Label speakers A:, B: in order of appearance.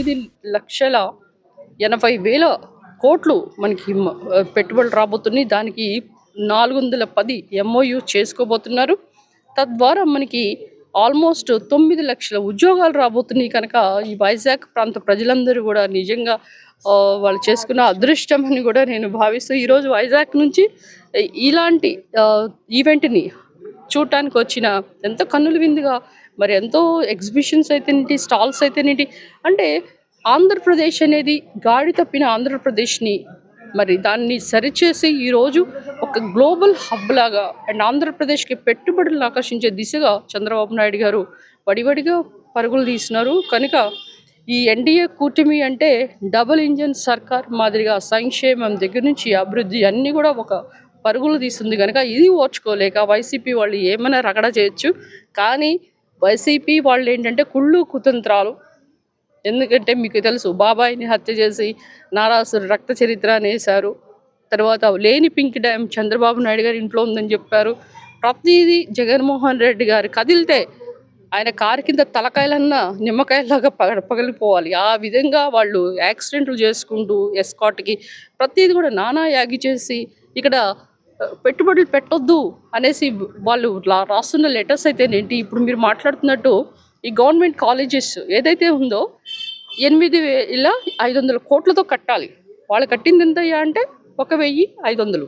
A: 9,80,000 మనకి పెట్టుబడులు రాబోతున్నాయి. దానికి 410 ఎంఓయూ చేసుకోబోతున్నారు. తద్వారా మనకి ఆల్మోస్ట్ 9 లక్షల ఉద్యోగాలు రాబోతున్నాయి. కనుక ఈ వైజాగ్ ప్రాంత ప్రజలందరూ కూడా నిజంగా వాళ్ళు చేసుకున్న అదృష్టం అని కూడా నేను భావిస్తూ ఈరోజు వైజాగ్ నుంచి ఇలాంటి ఈవెంట్ని చూడటానికి వచ్చిన ఎంతో కన్నుల విందుగా మరి ఎంతో ఎగ్జిబిషన్స్ అయితేనేంటి, స్టాల్స్ అయితేనేంటి, అంటే ఆంధ్రప్రదేశ్ అనేది గాడి తప్పిన ఆంధ్రప్రదేశ్ని మరి దాన్ని సరిచేసి ఈరోజు ఒక గ్లోబల్ హబ్ లాగా అండ్ ఆంధ్రప్రదేశ్కి పెట్టుబడులను ఆకర్షించే దిశగా చంద్రబాబు నాయుడు గారు వడివడిగా పరుగులు తీస్తున్నారు. కనుక ఈ ఎన్డీఏ కూటమి అంటే డబుల్ ఇంజన్ సర్కార్ మాదిరిగా సంక్షేమం దగ్గర నుంచి అభివృద్ధి అన్నీ కూడా ఒక పరుగులు తీస్తుంది. కనుక ఇది ఓర్చుకోలేక వైసీపీ వాళ్ళు ఏమైనా రగడ చేయొచ్చు, కానీ వైసీపీ వాళ్ళు ఏంటంటే కుళ్ళు కుతంత్రాలు. ఎందుకంటే మీకు తెలుసు, బాబాయిని హత్య చేసి నారాసురు రక్త చరిత్ర అనేసారు. తర్వాత లేని పింక్ డ్యామ్ చంద్రబాబు నాయుడు గారి ఇంట్లో ఉందని చెప్పారు. ప్రతిదీ జగన్మోహన్ రెడ్డి గారు కదిలితే ఆయన కారు కింద తలకాయలన్నా నిమ్మకాయలాగా పగిలిపోవాలి. ఆ విధంగా వాళ్ళు యాక్సిడెంట్లు చేసుకుంటూ ఎస్కాట్కి ప్రతిదీ కూడా నానా యాగి చేసి ఇక్కడ పెట్టుబడులు పెట్టొద్దు అనేసి వాళ్ళు రాస్తున్న లెటర్స్ అయితేనేంటి, ఇప్పుడు మీరు మాట్లాడుతున్నట్టు ఈ గవర్నమెంట్ కాలేజెస్ ఏదైతే ఉందో 8,500 కోట్లతో కట్టాలి. వాళ్ళు కట్టింది ఎంత అంటే 1,500